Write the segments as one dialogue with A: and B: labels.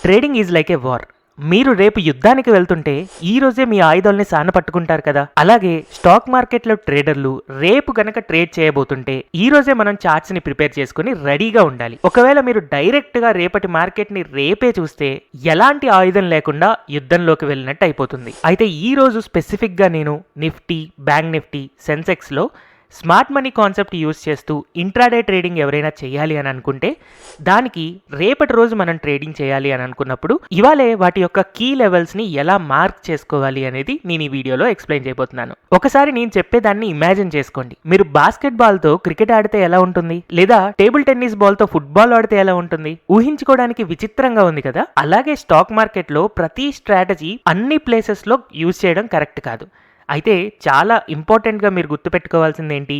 A: Trading is like a war. మీరు రేపు యుద్ధానికి వెళ్తుంటే ఈ రోజే మీ ఆయుధాలని సానపట్టుకుంటారు కదా. అలాగే స్టాక్ మార్కెట్లో ట్రేడర్లు రేపు గనక ట్రేడ్ చేయబోతుంటే ఈ రోజే మనం చార్ట్స్ ని ప్రిపేర్ చేసుకుని రెడీగా ఉండాలి. ఒకవేళ మీరు డైరెక్ట్ గా రేపటి మార్కెట్ ని రేపే చూస్తే ఎలాంటి ఆయుధం లేకుండా యుద్ధంలోకి వెళ్ళినట్టు అయిపోతుంది. అయితే ఈ రోజు స్పెసిఫిక్ గా నేను నిఫ్టీ, బ్యాంక్ నిఫ్టీ, సెన్సెక్స్ లో స్మార్ట్ మనీ కాన్సెప్ట్ యూస్ చేస్తూ ఇంట్రాడే ట్రేడింగ్ ఎవరైనా చేయాలి అని అనుకుంటే దానికి రేపటి రోజు మనం ట్రేడింగ్ చేయాలి అని అనుకున్నప్పుడు ఇవాళే వాటి యొక్క కీ లెవెల్స్ని ఎలా మార్క్ చేసుకోవాలి అనేది నేను ఈ వీడియోలో ఎక్స్ప్లెయిన్ చేయబోతున్నాను. ఒకసారి నేను చెప్పేదాన్ని ఇమాజిన్ చేసుకోండి. మీరు బాస్కెట్ బాల్తో క్రికెట్ ఆడితే ఎలా ఉంటుంది, లేదా టేబుల్ టెన్నిస్ బాల్తో ఫుట్బాల్ ఆడితే ఎలా ఉంటుంది, ఊహించుకోవడానికి విచిత్రంగా ఉంది కదా. అలాగే స్టాక్ మార్కెట్లో ప్రతి స్ట్రాటజీ అన్ని ప్లేసెస్లో యూజ్ చేయడం కరెక్ట్ కాదు. అయితే చాలా ఇంపార్టెంట్గా మీరు గుర్తుపెట్టుకోవాల్సింది ఏంటి,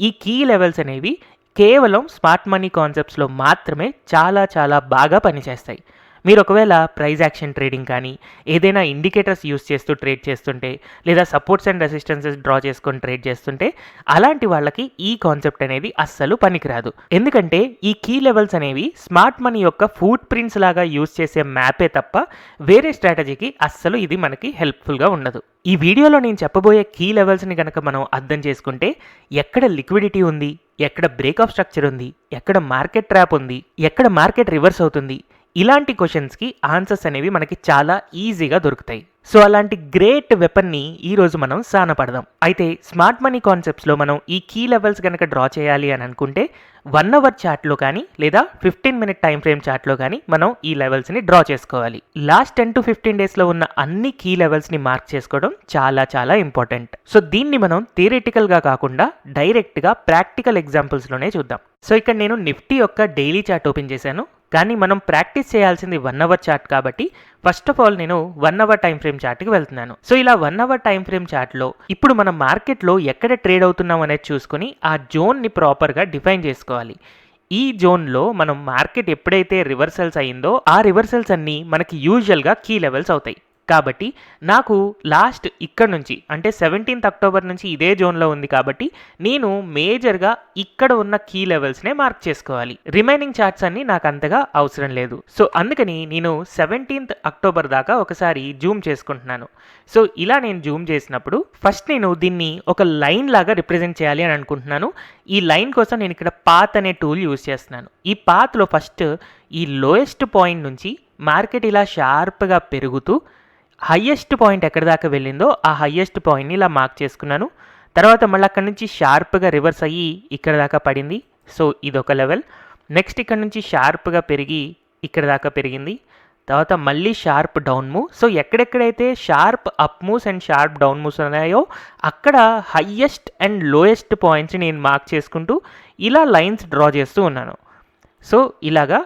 A: ఈ కీ లెవెల్స్ అనేవి కేవలం స్మార్ట్ మనీ కాన్సెప్ట్స్లో మాత్రమే చాలా చాలా బాగా పనిచేస్తాయి. మీరు ఒకవేళ ప్రైజ్ యాక్షన్ ట్రేడింగ్ కానీ ఏదైనా ఇండికేటర్స్ యూస్ చేస్తూ ట్రేడ్ చేస్తుంటే, లేదా సపోర్ట్స్ అండ్ రెసిస్టెన్సెస్ డ్రా చేసుకొని ట్రేడ్ చేస్తుంటే అలాంటి వాళ్ళకి ఈ కాన్సెప్ట్ అనేది అస్సలు పనికిరాదు. ఎందుకంటే ఈ కీ లెవెల్స్ అనేవి స్మార్ట్ మనీ యొక్క ఫుట్ ప్రింట్స్ లాగా యూస్ చేసే మ్యాపే తప్ప వేరే స్ట్రాటజీకి అస్సలు ఇది మనకి హెల్ప్ఫుల్గా ఉండదు. ఈ వీడియోలో నేను చెప్పబోయే కీ లెవెల్స్ని కనుక మనం అర్థం చేసుకుంటే ఎక్కడ లిక్విడిటీ ఉంది, ఎక్కడ బ్రేక్ ఆఫ్ స్ట్రక్చర్ ఉంది, ఎక్కడ మార్కెట్ ట్రాప్ ఉంది, ఎక్కడ మార్కెట్ రివర్స్ అవుతుంది, ఇలాంటి క్వశ్చన్స్కి ఆన్సర్స్ అనేవి మనకి చాలా ఈజీగా దొరుకుతాయి. సో అలాంటి గ్రేట్ వెపన్ని ఈరోజు మనం సానపడదాం. అయితే స్మార్ట్ మనీ కాన్సెప్ట్స్లో మనం ఈ కీ లెవెల్స్ కనుక డ్రా చేయాలి అని అనుకుంటే 1 అవర్ చార్ట్లో కానీ లేదా 15 మినిట్ టైం ఫ్రేమ్ చార్ట్లో కానీ మనం ఈ లెవెల్స్ని డ్రా చేసుకోవాలి. లాస్ట్ 10 to 15 డేస్లో ఉన్న అన్ని కీ లెవెల్స్ని మార్క్ చేసుకోవడం చాలా చాలా ఇంపార్టెంట్. సో దీన్ని మనం థియరిటికల్గా కాకుండా డైరెక్ట్గా ప్రాక్టికల్ ఎగ్జాంపుల్స్లోనే చూద్దాం. సో ఇక్కడ నేను నిఫ్టీ యొక్క డైలీ చార్ట్ ఓపెన్ చేశాను, కానీ మనం ప్రాక్టీస్ చేయాల్సింది 1 అవర్ చార్ట్ కాబట్టి ఫస్ట్ ఆఫ్ ఆల్ నేను 1 అవర్ టైం ఫ్రేమ్ చార్ట్కి వెళ్తున్నాను. సో ఇలా 1 అవర్ టైం ఫ్రేమ్ చార్ట్లో ఇప్పుడు మనం మార్కెట్లో ఎక్కడ ట్రేడ్ అవుతున్నాం అనేది చూసుకొని ఆ జోన్ని ప్రాపర్గా డిఫైన్ చేసుకోవాలి. ఈ జోన్లో మనం మార్కెట్ ఎప్పుడైతే రివర్సల్స్ అయ్యిందో ఆ రివర్సల్స్ అన్నీ మనకి యూజువల్గా కీ లెవెల్స్ అవుతాయి. కాబట్టి నాకు లాస్ట్ ఇక్కడ నుంచి అంటే 17th అక్టోబర్ నుంచి ఇదే జోన్లో ఉంది కాబట్టి నేను మేజర్గా ఇక్కడ ఉన్న కీ లెవెల్స్నే మార్క్ చేసుకోవాలి. రిమైనింగ్ చార్ట్స్ అన్ని నాకు అంతగా అవసరం లేదు. సో అందుకని నేను 17th అక్టోబర్ దాకా ఒకసారి జూమ్ చేసుకుంటున్నాను. సో ఇలా నేను జూమ్ చేసినప్పుడు ఫస్ట్ నేను దీన్ని ఒక లైన్ లాగా రిప్రజెంట్ చేయాలి అని అనుకుంటున్నాను. ఈ లైన్ కోసం నేను ఇక్కడ పాత్ అనే టూల్ యూజ్ చేస్తున్నాను. ఈ పాత్లో ఫస్ట్ ఈ లోయెస్ట్ పాయింట్ నుంచి మార్కెట్ ఇలా షార్ప్గా పెరుగుతూ హయ్యెస్ట్ పాయింట్ ఎక్కడి దాకా వెళ్ళిందో ఆ హయ్యెస్ట్ పాయింట్ని ఇలా మార్క్ చేసుకున్నాను. తర్వాత మళ్ళీ అక్కడ నుంచి షార్ప్గా రివర్స్ అయ్యి ఇక్కడ దాకా పడింది. సో ఇదొక లెవెల్. నెక్స్ట్ ఇక్కడ నుంచి షార్ప్గా పెరిగి ఇక్కడ దాకా పెరిగింది. తర్వాత మళ్ళీ షార్ప్ డౌన్ మూవ్. సో ఎక్కడెక్కడైతే sharp up moves and sharp down moves ఉన్నాయో అక్కడ హయ్యెస్ట్ అండ్ లోయెస్ట్ పాయింట్స్ నేను మార్క్ చేసుకుంటూ ఇలా లైన్స్ డ్రా చేస్తూ ఉన్నాను. సో ఇలాగా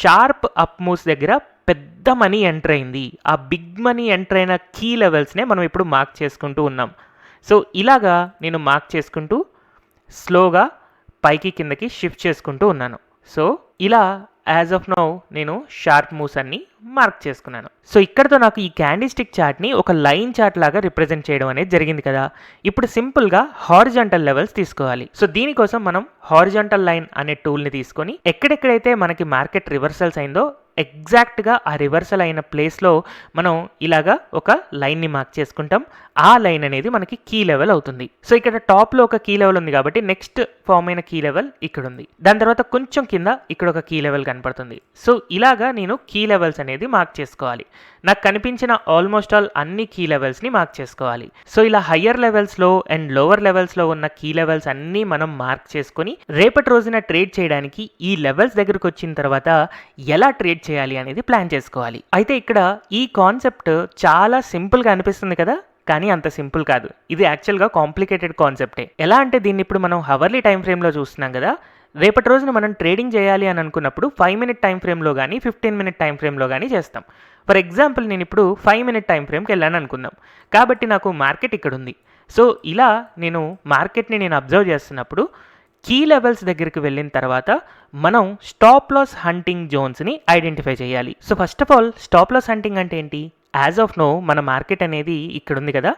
A: షార్ప్ అప్ మూవ్స్ దగ్గర పెద్ద మనీ ఎంటర్ అయింది. ఆ బిగ్ మనీ ఎంటర్ అయిన కీ లెవెల్స్నే మనం ఇప్పుడు మార్క్ చేసుకుంటూ ఉన్నాం. సో ఇలాగా నేను మార్క్ చేసుకుంటూ స్లోగా పైకి కిందకి షిఫ్ట్ చేసుకుంటూ ఉన్నాను. సో ఇలా యాజ్ ఆఫ్ నౌ నేను షార్ప్ మూవ్స్ అన్ని మార్క్ చేసుకున్నాను. సో ఇక్కడతో నాకు ఈ క్యాండీ స్టిక్ చార్ట్ని ఒక లైన్ చార్ట్ లాగా రిప్రజెంట్ చేయడం అనేది జరిగింది కదా. ఇప్పుడు సింపుల్గా హారిజాంటల్ లెవెల్స్ తీసుకోవాలి. సో దీనికోసం మనం హారిజాంటల్ లైన్ అనే టూల్ని తీసుకొని ఎక్కడెక్కడైతే మనకి మార్కెట్ రివర్సల్స్ అయిందో ఎగ్జాక్ట్గా ఆ రివర్సల్ అయిన ప్లేస్లో మనం ఇలాగా ఒక లైన్ని మార్క్ చేసుకుంటాం. ఆ లైన్ అనేది మనకి కీ లెవెల్ అవుతుంది. సో ఇక్కడ టాప్లో ఒక కీ లెవెల్ ఉంది కాబట్టి నెక్స్ట్ ఫామ్ అయిన కీ లెవెల్ ఇక్కడ ఉంది. దాని తర్వాత కొంచెం కింద ఇక్కడ ఒక కీ లెవెల్ కనపడుతుంది. సో ఇలాగా నేను కీ లెవెల్స్ అనేది మార్క్ చేసుకోవాలి. నాకు కనిపించిన ఆల్మోస్ట్ ఆల్ అన్ని కీ లెవెల్స్ని మార్క్ చేసుకోవాలి. సో ఇలా హయ్యర్ లెవెల్స్లో అండ్ లోవర్ లెవెల్స్లో ఉన్న కీ లెవెల్స్ అన్నీ మనం మార్క్ చేసుకొని రేపటి రోజున ట్రేడ్ చేయడానికి ఈ లెవెల్స్ దగ్గరకు వచ్చిన తర్వాత ఎలా ట్రేడ్ చేయాలి అనేది ప్లాన్ చేసుకోవాలి. అయితే ఇక్కడ ఈ కాన్సెప్ట్ చాలా సింపుల్గా అనిపిస్తుంది కదా, కానీ అంత సింపుల్ కాదు. ఇది యాక్చువల్గా కాంప్లికేటెడ్ కాన్సెప్టే. ఎలా అంటే దీన్ని ఇప్పుడు మనం హవర్లీ టైం ఫ్రేమ్లో చూస్తున్నాం కదా. రేపటి రోజున మనం ట్రేడింగ్ చేయాలి అని అనుకున్నప్పుడు 5 మినిట్ టైం ఫ్రేమ్లో కానీ 15 మినిట్ టైం ఫ్రేమ్లో కానీ చేస్తాం. ఫర్ ఎగ్జాంపుల్ నేను ఇప్పుడు 5 మినిట్ టైం ఫ్రేమ్కి వెళ్ళాను అనుకుందాం. కాబట్టి నాకు మార్కెట్ ఇక్కడ ఉంది. సో ఇలా నేను మార్కెట్ని నేను అబ్జర్వ్ చేస్తున్నప్పుడు కీ లెవెల్స్ దగ్గరికి వెళ్ళిన తర్వాత మనం స్టాప్ లాస్ హంటింగ్ జోన్స్ని ఐడెంటిఫై చేయాలి. So first of all stop loss hunting అంటే ఏంటి? యాజ్ ఆఫ్ నో మన మార్కెట్ అనేది ఇక్కడ ఉంది కదా,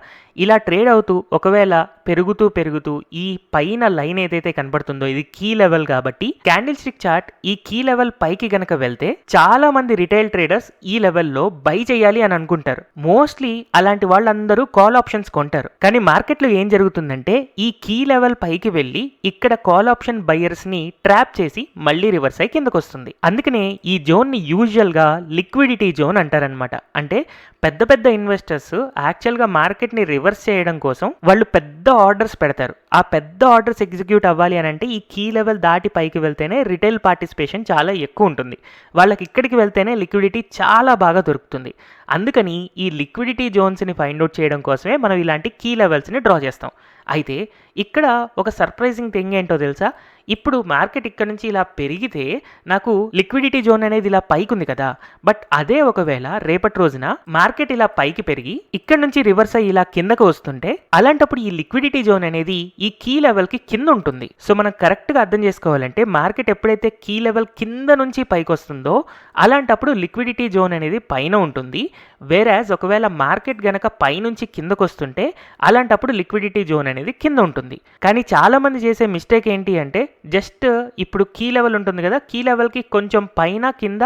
A: ఇలా ట్రేడ్ అవుతూ ఒకవేళ పెరుగుతూ ఈ పైన లైన్ ఏదైతే కనబడుతుందో ఇది కీ లెవెల్ కాబట్టి క్యాండిల్ స్టిక్ చార్ట్ ఈ కీ లెవెల్ పైకి గనక వెళ్తే చాలా మంది రిటైల్ ట్రేడర్స్ ఈ లెవెల్లో బై చేయాలి అని అనుకుంటారు. మోస్ట్లీ అలాంటి వాళ్ళందరూ కాల్ ఆప్షన్స్ కొంటారు. కానీ మార్కెట్లో ఏం జరుగుతుందంటే ఈ కీ లెవెల్ పైకి వెళ్ళి ఇక్కడ కాల్ ఆప్షన్ బయర్స్ ని ట్రాప్ చేసి మళ్ళీ రివర్స్ అయి కిందకు వస్తుంది. అందుకనే ఈ జోన్ ని యూజువల్ గా లిక్విడిటీ జోన్ అంటారనమాట. అంటే పెద్ద పెద్ద ఇన్వెస్టర్స్ యాక్చువల్గా మార్కెట్ని రివర్స్ చేయడం కోసం వాళ్ళు పెద్ద ఆర్డర్స్ పెడతారు. ఆ పెద్ద ఆర్డర్స్ ఎగ్జిక్యూట్ అవ్వాలి అని అంటే ఈ కీ లెవెల్ దాటి పైకి వెళ్తేనే రిటైల్ పార్టిసిపేషన్ చాలా ఎక్కువ ఉంటుంది. వాళ్ళకి ఇక్కడికి వెళ్తేనే లిక్విడిటీ చాలా బాగా దొరుకుతుంది. అందుకని ఈ లిక్విడిటీ జోన్స్ని ఫైండ్ అవుట్ చేయడం కోసమే మనం ఇలాంటి కీ లెవెల్స్ని డ్రా చేస్తాం. అయితే ఇక్కడ ఒక సర్ప్రైజింగ్ థింగ్ ఏంటో తెలుసా? ఇప్పుడు మార్కెట్ ఇక్కడ నుంచి ఇలా పెరిగితే నాకు లిక్విడిటీ జోన్ అనేది ఇలా పైకి ఉంది కదా, బట్ అదే ఒకవేళ రేపటి రోజున మార్కెట్ ఇలా పైకి పెరిగి ఇక్కడ నుంచి రివర్స్ అయ్యి ఇలా కిందకు వస్తుంటే అలాంటప్పుడు ఈ లిక్విడిటీ జోన్ అనేది ఈ కీ లెవెల్ కి కింద ఉంటుంది. సో మనం కరెక్ట్ గా అర్థం చేసుకోవాలంటే మార్కెట్ ఎప్పుడైతే కీ లెవెల్ కింద నుంచి పైకి వస్తుందో అలాంటప్పుడు లిక్విడిటీ జోన్ అనేది పైన ఉంటుంది. వేరాజ్ ఒకవేళ మార్కెట్ గనక పైనుంచి కిందకు వస్తుంటే అలాంటప్పుడు లిక్విడిటీ జోన్ అనేది కింద ఉంటుంది. కానీ చాలా మంది చేసే మిస్టేక్ ఏంటి అంటే జస్ట్ ఇప్పుడు కీ లెవెల్ ఉంటుంది కదా, కీ లెవెల్కి కొంచెం పైన కింద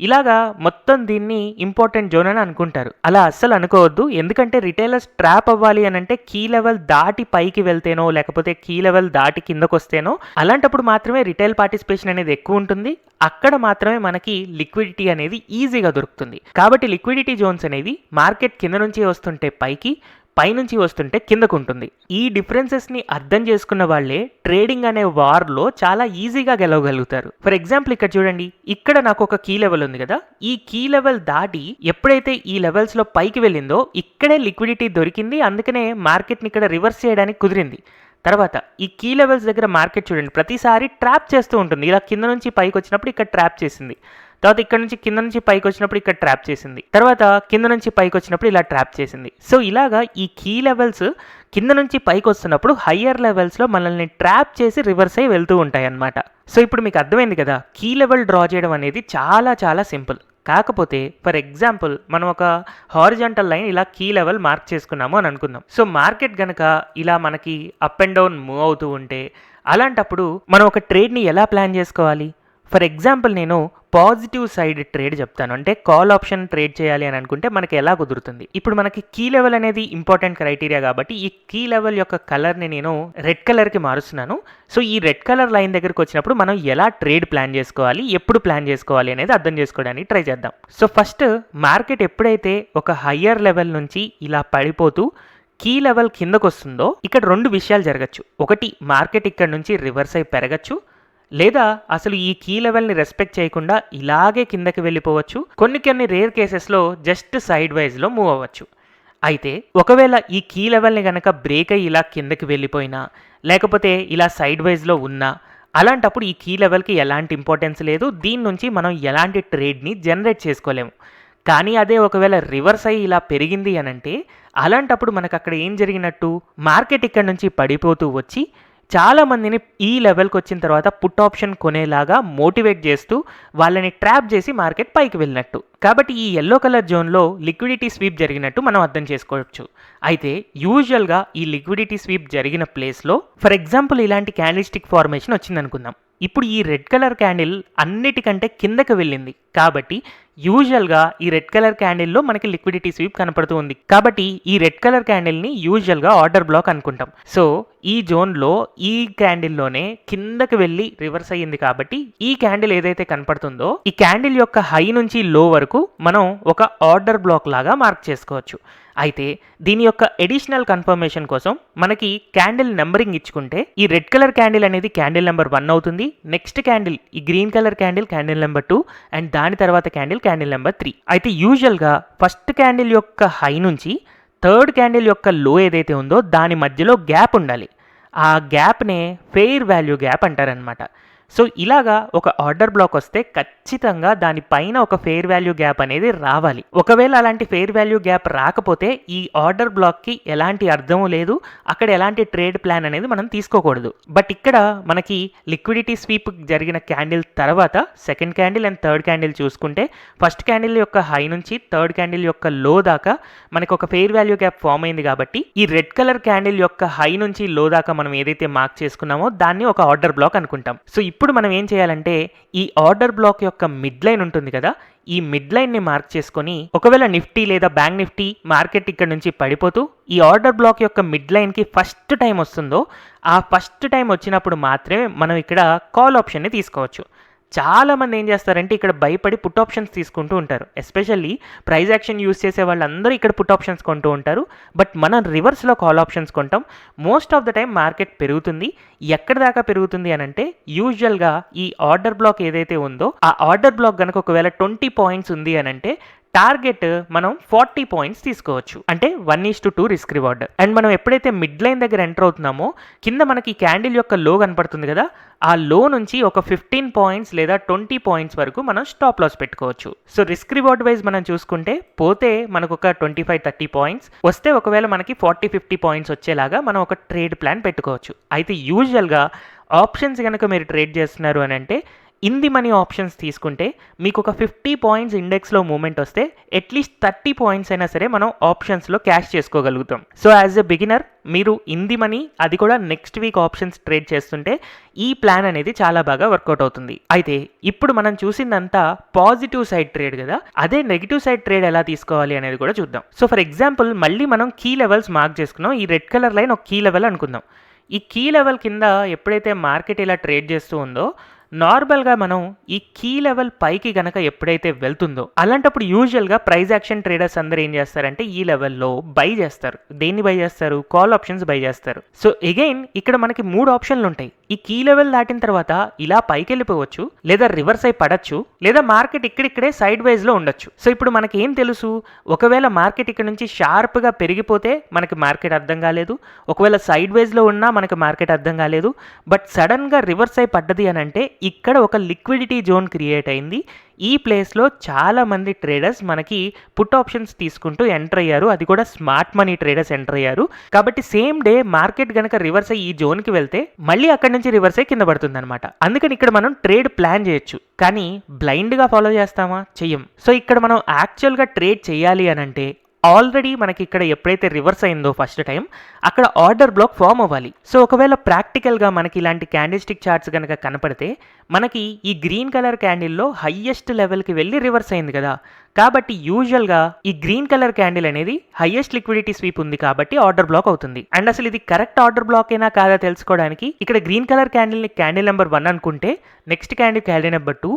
A: ఇలాగా మొత్తం దీన్ని ఇంపార్టెంట్ జోన్ అని అనుకుంటారు. అలా అస్సలు అనుకోవద్దు. ఎందుకంటే రిటైలర్స్ ట్రాప్ అవ్వాలి అని అంటే కీ లెవెల్ దాటి పైకి వెళ్తేనో లేకపోతే కీ లెవెల్ దాటి కిందకు వస్తేనో అలాంటప్పుడు మాత్రమే రిటైల్ పార్టిసిపేషన్ అనేది ఎక్కువ ఉంటుంది. అక్కడ మాత్రమే మనకి లిక్విడిటీ అనేది ఈజీగా దొరుకుతుంది. కాబట్టి లిక్విడిటీ జోన్స్ అనేవి మార్కెట్ కింద నుంచి వస్తుంటే పైకి, పైనుంచి వస్తుంటే కిందకు ఉంటుంది. ఈ డిఫరెన్సెస్ని అర్థం చేసుకున్న వాళ్ళే ట్రేడింగ్ అనే వార్లో చాలా ఈజీగా గెలవగలుగుతారు. ఫర్ ఎగ్జాంపుల్ ఇక్కడ చూడండి, ఇక్కడ నాకు ఒక కీ లెవెల్ ఉంది కదా, ఈ కీ లెవెల్ దాటి ఎప్పుడైతే ఈ లెవెల్స్లో పైకి వెళ్ళిందో ఇక్కడే లిక్విడిటీ దొరికింది. అందుకనే మార్కెట్ని ఇక్కడ రివర్స్ చేయడానికి కుదిరింది. తర్వాత ఈ కీ లెవెల్స్ దగ్గర మార్కెట్ చూడండి ప్రతిసారి ట్రాప్ చేస్తూ ఉంటుంది. ఇలా కింద నుంచి పైకి వచ్చినప్పుడు ఇక్కడ ట్రాప్ చేసింది, తర్వాత ఇక్కడ నుంచి కింద నుంచి పైకి వచ్చినప్పుడు ఇక్కడ ట్రాప్ చేసింది, తర్వాత కింద నుంచి పైకి వచ్చినప్పుడు ఇలా ట్రాప్ చేసింది. సో ఇలాగా ఈ కీ లెవెల్స్ కింద నుంచి పైకి వస్తున్నప్పుడు హయ్యర్ లెవెల్స్లో మనల్ని ట్రాప్ చేసి రివర్స్ అయ్యి వెళ్తూ ఉంటాయి అన్నమాట. సో ఇప్పుడు మీకు అర్థమైంది కదా, కీ లెవెల్ డ్రా చేయడం అనేది చాలా చాలా సింపుల్. కాకపోతే ఫర్ ఎగ్జాంపుల్ మనం ఒక హారిజాంటల్ లైన్ ఇలా కీ లెవెల్ మార్క్ చేసుకున్నాము అని అనుకుందాం. సో మార్కెట్ గనక ఇలా మనకి అప్ అండ్ డౌన్ మూవ్ అవుతూ ఉంటే అలాంటప్పుడు మనం ఒక ట్రేడ్ని ఎలా ప్లాన్ చేసుకోవాలి? ఫర్ ఎగ్జాంపుల్ నేను పాజిటివ్ సైడ్ ట్రేడ్ చెప్తాను. అంటే కాల్ ఆప్షన్ ట్రేడ్ చేయాలి అని అనుకుంటే మనకి ఎలా కుదురుతుంది? ఇప్పుడు మనకి కీ లెవెల్ అనేది ఇంపార్టెంట్ క్రైటీరియా కాబట్టి ఈ కీ లెవెల్ యొక్క కలర్ని నేను రెడ్ కలర్కి మారుస్తున్నాను. సో ఈ రెడ్ కలర్ లైన్ దగ్గరకు వచ్చినప్పుడు మనం ఎలా ట్రేడ్ ప్లాన్ చేసుకోవాలి, ఎప్పుడు ప్లాన్ చేసుకోవాలి అనేది అర్థం చేసుకోవడానికి ట్రై చేద్దాం. సో ఫస్ట్ మార్కెట్ ఎప్పుడైతే ఒక హయ్యర్ లెవెల్ నుంచి ఇలా పడిపోతూ కీ లెవెల్ కిందకు వస్తుందో ఇక్కడ రెండు విషయాలు జరగచ్చు. ఒకటి, మార్కెట్ ఇక్కడ నుంచి రివర్స్ అయి పెరగచ్చు, లేదా అసలు ఈ కీ లెవెల్ని రెస్పెక్ట్ చేయకుండా ఇలాగే కిందకి వెళ్ళిపోవచ్చు. కొన్ని రేర్ కేసెస్లో జస్ట్ సైడ్ వైజ్లో మూవ్ అవ్వచ్చు. అయితే ఒకవేళ ఈ కీ లెవెల్ని కనుక బ్రేక్ అయ్యి ఇలా కిందకి వెళ్ళిపోయినా లేకపోతే ఇలా సైడ్ వైజ్లో ఉన్నా అలాంటప్పుడు ఈ కీ లెవెల్కి ఎలాంటి ఇంపార్టెన్స్ లేదు, దీని నుంచి మనం ఎలాంటి ట్రేడ్ని జనరేట్ చేసుకోలేము. కానీ అదే ఒకవేళ రివర్స్ అయ్యి ఇలా పెరిగింది అని అంటే అలాంటప్పుడు మనకు అక్కడ ఏం జరిగినట్టు, మార్కెట్ ఇక్కడ నుంచి పడిపోతూ వచ్చి చాలా మందిని ఈ లెవెల్కి వచ్చిన తర్వాత పుట్ ఆప్షన్ కొనేలాగా మోటివేట్ చేస్తూ వాళ్ళని ట్రాప్ చేసి మార్కెట్ పైకి వెళ్ళినట్టు. కాబట్టి ఈ ఎల్లో కలర్ జోన్లో లిక్విడిటీ స్వీప్ జరిగినట్టు మనం అర్థం చేసుకోవచ్చు. అయితే యూజువల్గా ఈ లిక్విడిటీ స్వీప్ జరిగిన ప్లేస్లో ఫర్ ఎగ్జాంపుల్ ఇలాంటి క్యాండిల్ స్టిక్ ఫార్మేషన్ వచ్చిందనుకుందాం. ఇప్పుడు ఈ రెడ్ కలర్ క్యాండిల్ అన్నిటికంటే కిందకి వెళ్ళింది కాబట్టి యూజువల్గా ఈ రెడ్ కలర్ క్యాండిల్లో మనకి లిక్విడిటీ స్వీప్ కనపడుతూ ఉంది. కాబట్టి ఈ రెడ్ కలర్ క్యాండిల్ని యూజువల్గా ఆర్డర్ బ్లాక్ అనుకుంటాం. సో ఈ జోన్లో ఈ క్యాండిల్లోనే కిందకి వెళ్ళి రివర్స్ అయ్యింది కాబట్టి ఈ క్యాండిల్ ఏదైతే కనపడుతుందో ఈ క్యాండిల్ యొక్క హై నుంచి లో వరకు మనం ఒక ఆర్డర్ బ్లాక్ లాగా మార్క్ చేసుకోవచ్చు. అయితే దీని యొక్క ఎడిషనల్ కన్ఫర్మేషన్ కోసం మనకి క్యాండిల్ నెంబరింగ్ ఇచ్చుకుంటే ఈ రెడ్ కలర్ క్యాండిల్ అనేది క్యాండిల్ నెంబర్ 1 అవుతుంది. నెక్స్ట్ క్యాండిల్ ఈ green colour candle candle number 2 and దాని తర్వాత క్యాండిల్ నెంబర్ 3. అయితే యూజువల్గా ఫస్ట్ క్యాండిల్ యొక్క హై నుంచి థర్డ్ క్యాండిల్ యొక్క లో ఏదైతే ఉందో దాని మధ్యలో గ్యాప్ ఉండాలి. ఆ గ్యాప్నే ఫెయిర్ వాల్యూ గ్యాప్ అంటారనమాట. సో ఇలాగా ఒక ఆర్డర్ బ్లాక్ వస్తే ఖచ్చితంగా దానిపైన ఒక ఫెయిర్ వాల్యూ గ్యాప్ అనేది రావాలి. ఒకవేళ అలాంటి ఫెయిర్ వాల్యూ గ్యాప్ రాకపోతే ఈ ఆర్డర్ బ్లాక్కి ఎలాంటి అర్థము లేదు, అక్కడ ఎలాంటి ట్రేడ్ ప్లాన్ అనేది మనం తీసుకోకూడదు. బట్ ఇక్కడ మనకి లిక్విడిటీ స్వీప్ జరిగిన క్యాండిల్ తర్వాత second candle and third candle చూసుకుంటే ఫస్ట్ క్యాండిల్ యొక్క హై నుంచి థర్డ్ క్యాండిల్ యొక్క లో దాకా మనకు ఒక ఫెయిర్ వాల్యూ గ్యాప్ ఫామ్ అయింది. కాబట్టి ఈ రెడ్ కలర్ క్యాండిల్ యొక్క హై నుంచి లో దాకా మనం ఏదైతే మార్క్ చేసుకున్నామో దాన్ని ఒక ఆర్డర్ బ్లాక్ అనుకుంటాం. సో ఇప్పుడు మనం ఏం చేయాలంటే ఈ ఆర్డర్ బ్లాక్ యొక్క మిడ్ లైన్ ఉంటుంది కదా, ఈ మిడ్ లైన్ని మార్క్ చేసుకొని ఒకవేళ నిఫ్టీ లేదా బ్యాంక్ నిఫ్టీ మార్కెట్ ఇక్కడ నుంచి పడిపోతూ ఈ ఆర్డర్ బ్లాక్ యొక్క మిడ్ లైన్కి ఫస్ట్ టైం వస్తుందో ఆ ఫస్ట్ టైం వచ్చినప్పుడు మాత్రమే మనం ఇక్కడ కాల్ ఆప్షన్ని తీసుకోవచ్చు. చాలామంది ఏం చేస్తారంటే ఇక్కడ భయపడి పుట్ ఆప్షన్స్ తీసుకుంటూ ఉంటారు. ఎస్పెషల్లీ ప్రైజ్ యాక్షన్ యూస్ చేసే వాళ్ళందరూ ఇక్కడ పుట్ ఆప్షన్స్ కొంటూ ఉంటారు. బట్ మనం రివర్స్లో కాల్ ఆప్షన్స్ కొంటాం. Most of the time market పెరుగుతుంది. ఎక్కడి దాకా పెరుగుతుంది అని అంటే యూజువల్గా ఈ ఆర్డర్ బ్లాక్ ఏదైతే ఉందో ఆ ఆర్డర్ బ్లాక్ కనుక ఒకవేళ 20 పాయింట్స్ ఉంది అని అంటే టార్గెట్ మనం 40 పాయింట్స్ తీసుకోవచ్చు. అంటే 1:2 రిస్క్ రివార్డ్. అండ్ మనం ఎప్పుడైతే మిడ్ లైన్ దగ్గర ఎంటర్ అవుతున్నామో కింద మనకి క్యాండిల్ యొక్క లో కనపడుతుంది కదా, ఆ లో నుంచి ఒక 15 పాయింట్స్ లేదా 20 పాయింట్స్ వరకు మనం స్టాప్ లాస్ పెట్టుకోవచ్చు. సో రిస్క్ రివార్డ్ వైజ్ మనం చూసుకుంటే పోతే మనకు ఒక 25-30 పాయింట్స్ వస్తే ఒకవేళ మనకి 40-50 పాయింట్స్ వచ్చేలాగా మనం ఒక ట్రేడ్ ప్లాన్ పెట్టుకోవచ్చు. అయితే యూజువల్గా ఆప్షన్స్ కనుక మీరు ట్రేడ్ చేస్తున్నారు అని అంటే ఇన్ ది మనీ ఆప్షన్స్ తీసుకుంటే మీకు ఒక 50 పాయింట్స్ ఇండెక్స్లో మూమెంట్ వస్తే అట్లీస్ట్ 30 పాయింట్స్ అయినా సరే మనం ఆప్షన్స్లో క్యాష్ చేసుకోగలుగుతాం. సో యాజ్ ఎ బిగినర్ మీరు ఇన్ ది మనీ అది కూడా నెక్స్ట్ వీక్ ఆప్షన్స్ ట్రేడ్ చేస్తుంటే ఈ ప్లాన్ అనేది చాలా బాగా వర్కౌట్ అవుతుంది. అయితే ఇప్పుడు మనం చూసిందంతా పాజిటివ్ సైడ్ ట్రేడ్ కదా, అదే నెగిటివ్ సైడ్ ట్రేడ్ ఎలా తీసుకోవాలి అనేది కూడా చూద్దాం. సో ఫర్ ఎగ్జాంపుల్ మళ్ళీ మనం కీ లెవెల్స్ మార్క్ చేసుకున్నాం. ఈ రెడ్ కలర్ లైన్ ఒక కీ లెవెల్ అనుకుందాం. ఈ కీ లెవెల్ కింద ఎప్పుడైతే మార్కెట్ ఇలా ట్రేడ్ చేస్తూ ఉందో నార్మల్గా మనం ఈ కీ లెవెల్ పైకి గనక ఎప్పుడైతే వెళ్తుందో అలాంటప్పుడు యూజువల్గా ప్రైజ్ యాక్షన్ ట్రేడర్స్ అందరూ ఏం చేస్తారంటే ఈ లెవెల్లో బై చేస్తారు. దేన్ని బై చేస్తారు? కాల్ ఆప్షన్స్ బై చేస్తారు. సో అగైన్ ఇక్కడ మనకి 3 ఆప్షన్లు ఉంటాయి. ఈ కీ లెవెల్ దాటిన తర్వాత ఇలా పైకి వెళ్ళిపోవచ్చు, లేదా రివర్స్ అయి పడచ్చు, లేదా మార్కెట్ ఇక్కడిక్కడే సైడ్ వైజ్లో ఉండొచ్చు. సో ఇప్పుడు మనకి ఏం తెలుసు, ఒకవేళ మార్కెట్ ఇక్కడ నుంచి షార్ప్గా పెరిగిపోతే మనకి మార్కెట్ అర్థం కాలేదు, ఒకవేళ సైడ్ వైజ్లో ఉన్నా మనకి మార్కెట్ అర్థం కాలేదు. బట్ సడన్గా రివర్స్ అయి పడ్డది అని అంటే ఇక్కడ ఒక లిక్విడిటీ జోన్ క్రియేట్ అయింది. ఈ ప్లేస్లో చాలామంది ట్రేడర్స్ మనకి పుట్ ఆప్షన్స్ తీసుకుంటూ ఎంటర్ అయ్యారు. అది కూడా స్మార్ట్ మనీ ట్రేడర్స్ ఎంటర్ అయ్యారు. కాబట్టి సేమ్ డే మార్కెట్ కనుక రివర్స్ అయ్యి ఈ జోన్కి వెళ్తే మళ్ళీ అక్కడి నుంచి రివర్స్ అయ్యి కింద పడుతుంది అనమాట. అందుకని ఇక్కడ మనం ట్రేడ్ ప్లాన్ చేయొచ్చు, కానీ బ్లైండ్గా ఫాలో చేస్తామా? చెయ్యం. సో ఇక్కడ మనం యాక్చువల్గా ట్రేడ్ చేయాలి అని అంటే ఆల్రెడీ మనకి ఇక్కడ ఎప్పుడైతే రివర్స్ అయిందో ఫస్ట్ టైం అక్కడ ఆర్డర్ బ్లాక్ ఫామ్ అవ్వాలి. సో ఒకవేళ ప్రాక్టికల్గా మనకి ఇలాంటి క్యాండిల్స్టిక్ చార్ట్స్ కనుక కనపడితే మనకి ఈ గ్రీన్ కలర్ క్యాండిల్లో హయ్యెస్ట్ లెవెల్కి వెళ్ళి రివర్స్ అయింది కదా, కాబట్టి యూజువల్గా ఈ గ్రీన్ కలర్ క్యాండిల్ అనేది హైయెస్ట్ లిక్విడిటీ స్వీప్ ఉంది కాబట్టి ఆర్డర్ బ్లాక్ అవుతుంది. అండ్ అసలు ఇది కరెక్ట్ ఆర్డర్ బ్లాక్ అయినా కాదా తెలుసుకోవడానికి ఇక్కడ గ్రీన్ కలర్ క్యాండిల్ని క్యాండిల్ నెంబర్ 1 అనుకుంటే నెక్స్ట్ క్యాండిల్ క్యాండిల్ నెంబర్ 2,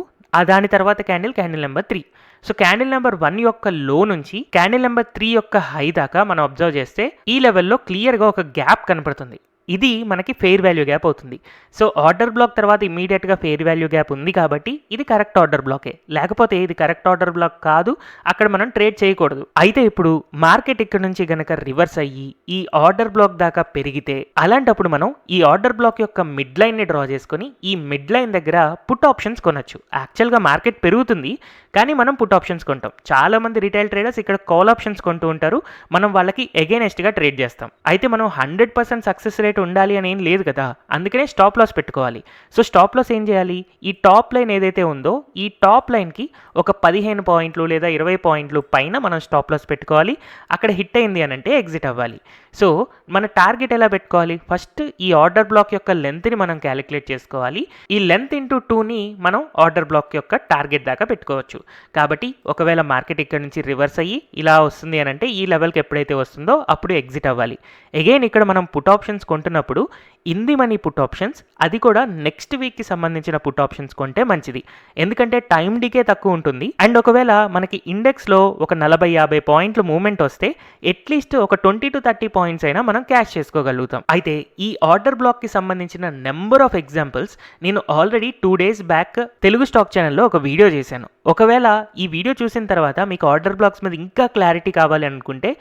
A: దాని తర్వాత candle number 3. So candle number 1 యొక్క లో నుంచి క్యాండిల్ నెంబర్ 3 యొక్క హై దాకా మనం అబ్జర్వ్ చేస్తే ఈ లెవెల్లో క్లియర్గా ఒక గ్యాప్ కనపడుతుంది. ఇది మనకి ఫెయిర్ వాల్యూ గ్యాప్ అవుతుంది. సో ఆర్డర్ బ్లాక్ తర్వాత ఇమీడియట్గా ఫెయిర్ వాల్యూ గ్యాప్ ఉంది కాబట్టి ఇది కరెక్ట్ ఆర్డర్ బ్లాకే, లేకపోతే ఇది కరెక్ట్ ఆర్డర్ బ్లాక్ కాదు, అక్కడ మనం ట్రేడ్ చేయకూడదు. అయితే ఇప్పుడు మార్కెట్ ఇక్కడ నుంచి గనక రివర్స్ అయ్యి ఈ ఆర్డర్ బ్లాక్ దాకా పెరిగితే అలాంటప్పుడు మనం ఈ ఆర్డర్ బ్లాక్ యొక్క మిడ్ లైన్ని డ్రా చేసుకొని ఈ మిడ్ లైన్ దగ్గర పుట్ ఆప్షన్స్ కొనొచ్చు. యాక్చువల్గా మార్కెట్ పెరుగుతుంది కానీ మనం పుట్ ఆప్షన్స్ కొంటాం. చాలా మంది రిటైల్ ట్రేడర్స్ ఇక్కడ కాల్ ఆప్షన్స్ కొంటూ ఉంటారు. మనం వాళ్ళకి అగైనెస్ట్గా ట్రేడ్ చేస్తాం. అయితే మనం 100% సక్సెస్ రేట్ ఉండాలి అని ఏం లేదు కదా, అందుకనే స్టాప్ లాస్ పెట్టుకోవాలి. సో స్టాప్ లాస్ ఏం చేయాలి, ఈ టాప్ లైన్ ఏదైతే ఉందో ఈ టాప్ లైన్కి ఒక 15 పాయింట్లు లేదా 20 పాయింట్లు పైన మనం స్టాప్ లాస్ పెట్టుకోవాలి. అక్కడ హిట్ అయింది అని అంటే ఎగ్జిట్ అవ్వాలి. సో మన టార్గెట్ ఎలా పెట్టుకోవాలి, ఫస్ట్ ఈ ఆర్డర్ బ్లాక్ యొక్క లెంత్ని మనం క్యాలిక్యులేట్ చేసుకోవాలి. ఈ లెంత్ ఇంటూ 2ని మనం ఆర్డర్ బ్లాక్ యొక్క టార్గెట్ దాకా పెట్టుకోవచ్చు. కాబట్టి ఒకవేళ మార్కెట్ ఇక్కడ నుంచి రివర్స్ అయ్యి ఇలా వస్తుంది అని అంటే ఈ లెవెల్కి ఎప్పుడైతే వస్తుందో అప్పుడు ఎగ్జిట్ అవ్వాలి. అగైన్ ఇక్కడ మనం పుట్ ఆప్షన్స్ కొంటున్నప్పుడు in the money put options, అది కూడా నెక్స్ట్ వీక్కి సంబంధించిన పుట్ ఆప్షన్స్ కొంటే మంచిది. ఎందుకంటే టైం డికే తక్కువ ఉంటుంది. అండ్ ఒకవేళ మనకి ఇండెక్స్లో ఒక 40-50 పాయింట్లు మూవ్మెంట్ వస్తే అట్లీస్ట్ ఒక 20-30 పాయింట్స్ అయినా మనం క్యాష్ చేసుకోగలుగుతాం. అయితే ఈ ఆర్డర్ బ్లాక్కి సంబంధించిన నెంబర్ ఆఫ్ ఎగ్జాంపుల్స్ నేను already 2 days back Telugu stock ఛానల్లో ఒక వీడియో చేశాను. ఒకవేళ ఈ వీడియో చూసిన తర్వాత మీకు ఆర్డర్ బ్లాక్స్ మీద ఇంకా క్లారిటీ కావాలి అనుకుంటే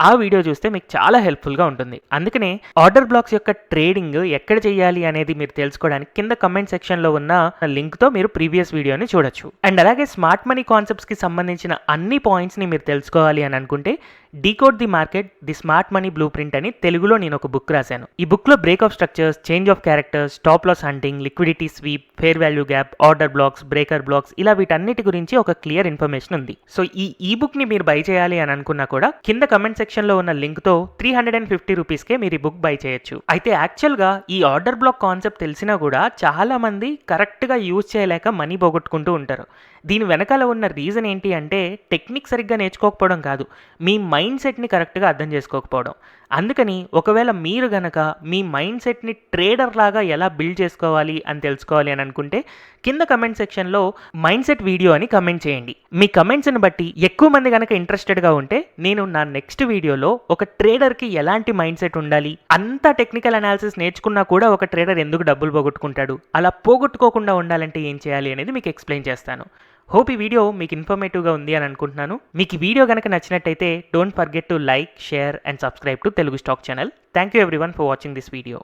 A: ఆ వీడియో చూస్తే మీకు చాలా హెల్ప్ఫుల్గా ఉంటుంది. అందుకనే ఆర్డర్ బ్లాక్స్ యొక్క ట్రేడింగ్ ఎక్కడ చేయాలి అనేది మీరు తెలుసుకోవడానికి కింద కమెంట్ సెక్షన్లో ఉన్న లింక్తో మీరు ప్రీవియస్ వీడియోని చూడొచ్చు. అండ్ అలాగే స్మార్ట్ మనీ కాన్సెప్ట్స్కి సంబంధించిన అన్ని పాయింట్స్ని మీరు తెలుసుకోవాలి అని అనుకుంటే decode the market the smart money blueprint అని తెలుగులో నేను ఒక బుక్ రాశాను. ఈ బుక్లో break of structures, change of characters, stop loss hunting, liquidity sweep, fair value gap, order blocks, breaker blocks ఇలా వీటన్నిటి గురించి ఒక క్లియర్ ఇన్ఫర్మేషన్ ఉంది. సో ఈ బుక్ ని మీరు బై చేయాలి అని అనుకున్నా కూడా కింద కమెంట్ సెక్షన్ లో ఉన్న లింక్ తో 350 రూపీస్కే మీరు ఈ బుక్ బై చేయొచ్చు. అయితే యాక్చువల్గా ఈ ఆర్డర్ బ్లాక్ కాన్సెప్ట్ తెలిసినా కూడా చాలా మంది కరెక్ట్గా యూజ్ చేయలేక మనీ పోగొట్టుకుంటూ ఉంటారు. దీని వెనకాల ఉన్న రీజన్ ఏంటి అంటే టెక్నిక్ సరిగ్గా నేర్చుకోకపోవడం కాదు, మీ మైండ్ సెట్ని కరెక్ట్గా అర్థం చేసుకోకపోవడం. అందుకని ఒకవేళ మీరు గనక మీ మైండ్ సెట్ని ట్రేడర్ లాగా ఎలా బిల్డ్ చేసుకోవాలి అని తెలుసుకోవాలి అని అనుకుంటే కింద కమెంట్ సెక్షన్లో మైండ్ సెట్ వీడియో అని కమెంట్ చేయండి. మీ కమెంట్స్ని బట్టి ఎక్కువ మంది కనుక ఇంట్రెస్టెడ్గా ఉంటే నేను నా నెక్స్ట్ వీడియోలో ఒక ట్రేడర్కి ఎలాంటి మైండ్ సెట్ ఉండాలి, అంత టెక్నికల్ అనాలిసిస్ నేర్చుకున్నా కూడా ఒక ట్రేడర్ ఎందుకు డబ్బులు పోగొట్టుకుంటాడు, అలా పోగొట్టుకోకుండా ఉండాలంటే ఏం చేయాలి అనేది మీకు ఎక్స్ప్లెయిన్ చేస్తాను. హోప్ ఈ వీడియో మీకు ఇన్ఫర్మేటివ్గా ఉంది అని అనుకుంటున్నాను. మీకు ఈ వీడియో కనుక నచ్చినట్టయితే don't forget to like, share and subscribe to Telugu stock channel. Thank you everyone for watching this video.